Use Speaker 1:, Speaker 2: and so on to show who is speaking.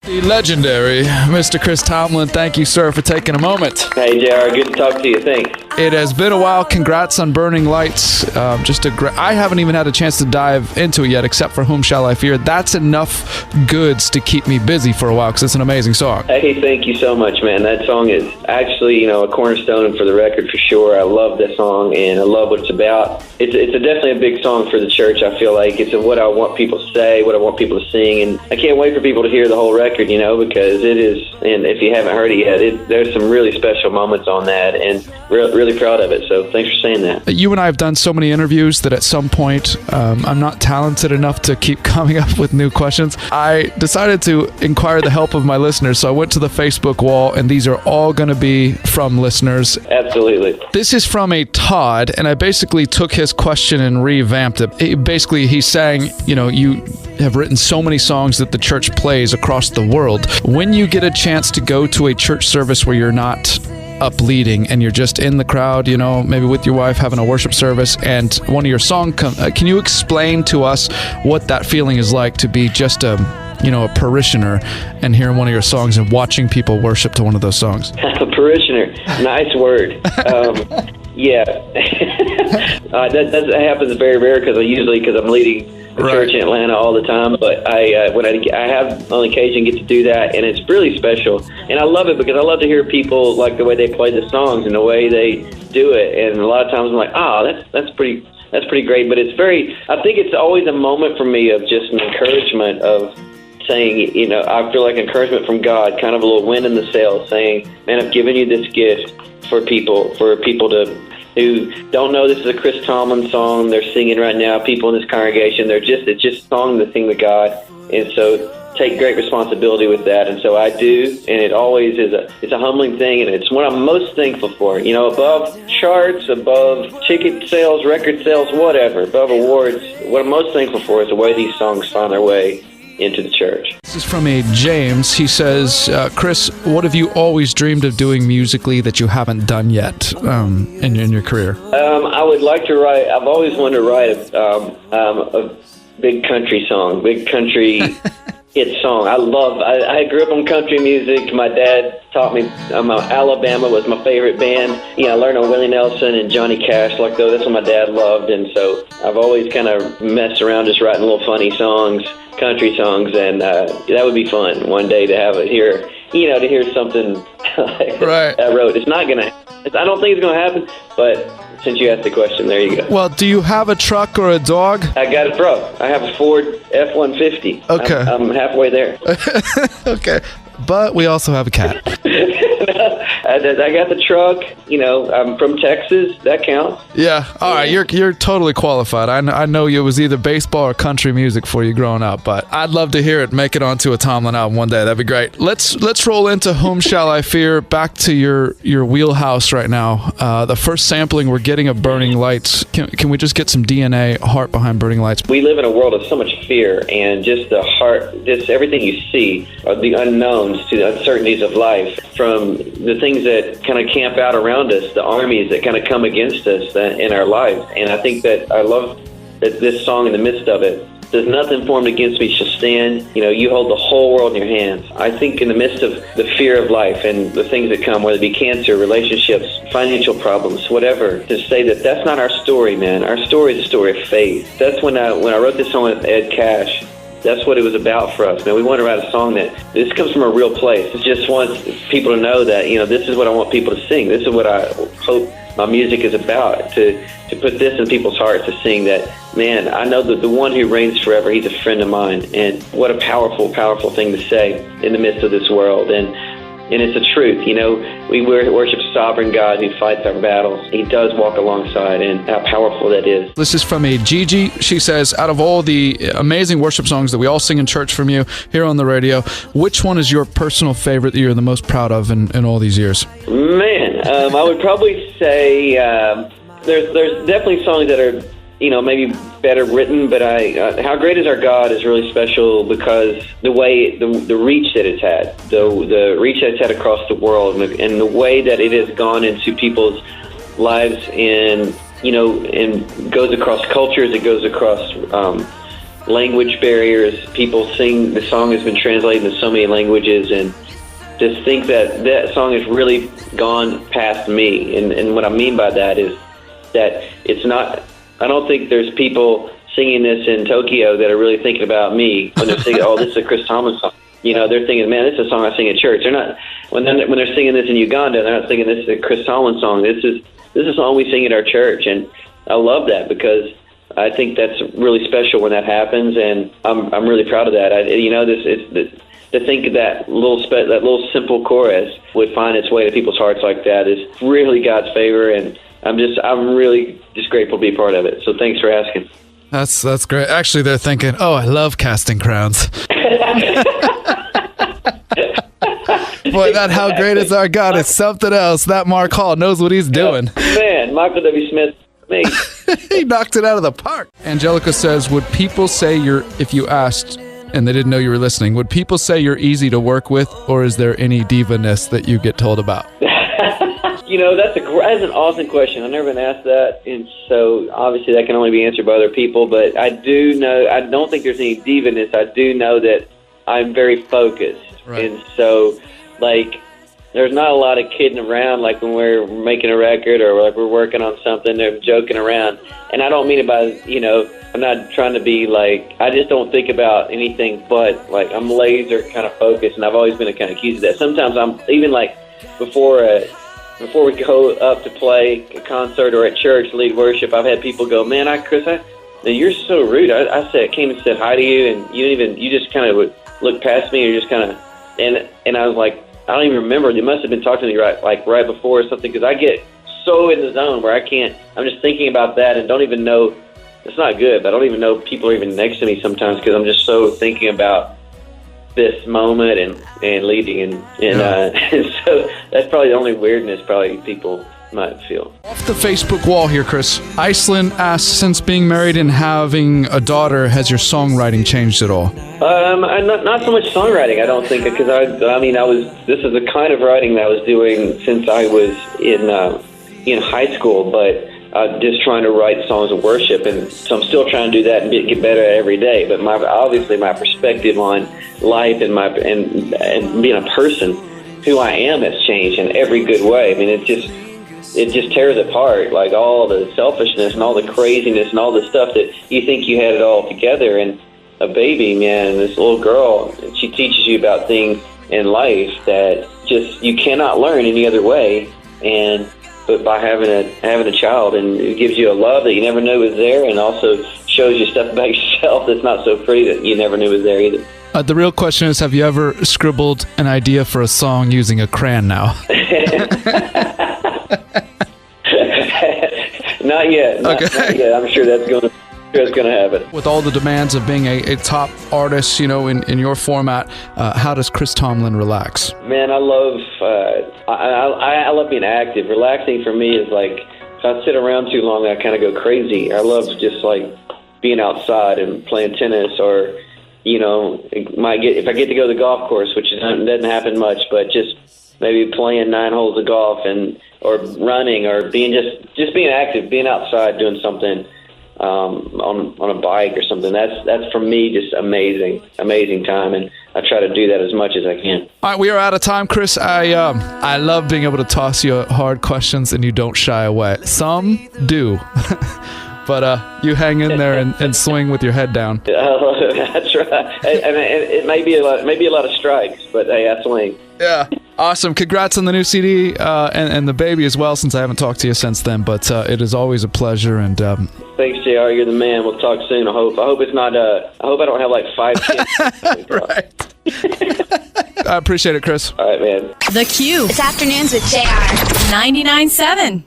Speaker 1: The legendary Mr. Chris Tomlin, thank you, sir, for taking a moment.
Speaker 2: Hey, Jayar, good to talk to you. Thanks.
Speaker 1: It has been a while. Congrats on Burning Lights. I haven't even had a chance to dive into it yet, except for Whom Shall I Fear. That's enough goods to keep me busy for a while, because it's an amazing song.
Speaker 2: Hey, thank you so much, man. That song is actually, a cornerstone for the record for sure. I love that song, and I love what it's about. It's definitely a big song for the church, I feel like. It's what I want people to say, what I want people to sing, and I can't wait for people to hear the whole record, because it is, and if you haven't heard it yet, there's some really special moments on that, and really proud of it, so thanks for saying that.
Speaker 1: You and I have done so many interviews that at some point, I'm not talented enough to keep coming up with new questions. I decided to inquire the help of my listeners, so I went to the Facebook wall, and these are all going to be from listeners.
Speaker 2: Absolutely.
Speaker 1: This is from a Todd, and I basically took his question and revamped it. Basically, he's saying, you have written so many songs that the church plays across the world. When you get a chance to go to a church service where you're not up leading and you're just in the crowd, maybe with your wife having a worship service, and one of your songs can you explain to us what that feeling is like to be just a parishioner and hearing one of your songs and watching people worship to one of those songs?
Speaker 2: A parishioner, nice word. Yeah, that happens very rare because I'm leading a church in Atlanta all the time. But I have on occasion get to do that, and it's really special. And I love it because I love to hear people like the way they play the songs and the way they do it. And a lot of times I'm like, that's pretty great. But I think it's always a moment for me of just an encouragement of saying, I feel like encouragement from God, kind of a little wind in the sails, saying, man, I've given you this gift for people who don't know this is a Chris Tomlin song they're singing right now. People in this congregation, it's just a song to sing to God, and so take great responsibility with that. And so I do, and it always is it's a humbling thing, and it's what I'm most thankful for. Above charts, above ticket sales, record sales, whatever, above awards, what I'm most thankful for is the way these songs find their way into the church.
Speaker 1: This is from a James. He says, Chris, what have you always dreamed of doing musically that you haven't done yet in your career?
Speaker 2: I would like to write. I've always wanted to write a big country song, big country hit song. I grew up on country music. My dad taught me. Alabama was my favorite band. I learned on Willie Nelson and Johnny Cash, like those. That's what my dad loved, and so I've always kind of messed around just writing little funny songs, country songs, and that would be fun one day to have it here. To hear something like I wrote. It's not gonna. I don't think it's gonna happen, but since you asked the question, there you go.
Speaker 1: Well, do you have a truck or a dog?
Speaker 2: I got a truck. I have a Ford F-150.
Speaker 1: Okay.
Speaker 2: I'm halfway there.
Speaker 1: Okay. But we also have a cat.
Speaker 2: I got the truck. I'm from Texas. That counts.
Speaker 1: Yeah. All right. You're totally qualified. I know it was either baseball or country music for you growing up, but I'd love to hear it make it onto a Tomlin album one day. That'd be great. Let's roll into Whom Shall I Fear. Back to your wheelhouse right now. The first sampling we're getting of Burning Lights. Can we just get some DNA heart behind Burning Lights?
Speaker 2: We live in a world of so much fear, and just the heart, just everything you see are the unknowns to the uncertainties of life, from the things that kind of camp out around us, the armies that kind of come against us in our lives. And I think that I love that this song, in the midst of it, says, nothing formed against me shall stand. You hold the whole world in your hands. I think in the midst of the fear of life and the things that come, whether it be cancer, relationships, financial problems, whatever, to say that that's not our story, man. Our story is a story of faith. That's when I wrote this song with Ed Cash. That's what it was about for us, man. We wanted to write a song that this comes from a real place. It just wants people to know that, this is what I want people to sing. This is what I hope my music is about, to put this in people's hearts, to sing that, man, I know that the one who reigns forever, he's a friend of mine. And what a powerful, powerful thing to say in the midst of this world. And it's the truth. We worship a sovereign God who fights our battles. He does walk alongside, and how powerful that is.
Speaker 1: This is from a Gigi. She says, out of all the amazing worship songs that we all sing in church from you here on the radio, which one is your personal favorite that you're the most proud of in all these years?
Speaker 2: Man, I would probably say there's definitely songs that are maybe better written, but How Great Is Our God is really special because the way, the reach that it's had, the reach that it's had across the world, and the way that it has gone into people's lives, and and goes across cultures, it goes across language barriers. People sing, the song has been translated into so many languages, and just think that song has really gone past me. And what I mean by that is that it's not, I don't think there's people singing this in Tokyo that are really thinking about me when they're singing, oh, this is a Chris Tomlin song. They're thinking, man, this is a song I sing at church. They're not, when they're singing this in Uganda, they're not singing this is a Chris Tomlin song. This is a song we sing at our church, and I love that because I think that's really special when that happens, and I'm really proud of that. To think that little simple chorus would find its way to people's hearts like that is really God's favor, and I'm really just grateful to be part of it. So thanks for asking.
Speaker 1: That's great. Actually, they're thinking, oh, I love casting crowns. Boy, that How Great Is Our God is something else. That Mark Hall knows what he's doing.
Speaker 2: Man, Michael W. Smith, me.
Speaker 1: He knocked it out of the park. Angelica says, would people say if you asked and they didn't know you were listening, would people say you're easy to work with, or is there any divaness that you get told about?
Speaker 2: That's an awesome question. I've never been asked that, and so obviously that can only be answered by other people, but I do know, I don't think there's any divaness. I do know that I'm very focused, right. And so, there's not a lot of kidding around, like when we're making a record or like we're working on something, they're joking around, and I don't mean it by, I'm not trying to be I just don't think about anything but, I'm laser kind of focused, and I've always been kind of accused of that. Sometimes I'm, even before we go up to play a concert or at church, lead worship, I've had people go, man, Chris, you're so rude. I came and said hi to you, and you just kind of would look past me, or just kind of, and I was like, I don't even remember. You must have been talking to me right before or something, because I get so in the zone where I'm just thinking about that and don't even know. It's not good, but I don't even know people are even next to me sometimes, because I'm just so thinking about this moment and leading, and so that's probably the only weirdness probably people might feel.
Speaker 1: Off the Facebook wall here, Chris. Iceland asks, since being married and having a daughter, has your songwriting changed at all?
Speaker 2: Not so much songwriting, I don't think, because this is the kind of writing that I was doing since I was in high school, but just trying to write songs of worship, and so I'm still trying to do that and get better every day. But obviously my perspective on life and being a person, who I am, has changed in every good way. I mean, it just tears apart, all the selfishness and all the craziness and all the stuff that you think you had it all together. And a baby, man, this little girl, she teaches you about things in life that just you cannot learn any other way. But by having a child, and it gives you a love that you never knew was there, and also shows you stuff about yourself that's not so pretty that you never knew was there either.
Speaker 1: The real question is, have you ever scribbled an idea for a song using a crayon now?
Speaker 2: Not yet. Not yet. I'm sure that's going to happen.
Speaker 1: With all the demands of being a top artist, in your format, how does Chris Tomlin relax?
Speaker 2: Man, I love being active. Relaxing for me is if I sit around too long, I kind of go crazy. I love just being outside and playing tennis, or if I get to go to the golf course, which doesn't happen much, but just maybe playing 9 holes of golf, or running, or being active, being outside doing something on a bike or something. That's for me just amazing time, and I try to do that as much as I can.
Speaker 1: All right, we are out of time, Chris. I love being able to toss you hard questions and you don't shy away. Some do. But you hang in there and swing with your head down.
Speaker 2: That's right. It may be a lot of strikes, but hey, I swing.
Speaker 1: Yeah, awesome. Congrats on the new CD and the baby as well, since I haven't talked to you since then. But it is always a pleasure. And
Speaker 2: thanks, Jayar. You're the man. We'll talk soon. I hope it's not. I hope I don't have 5 kids.
Speaker 1: Right. I appreciate it, Chris.
Speaker 2: All right, man.
Speaker 3: The Q. It's afternoons with Jayar. 99.7.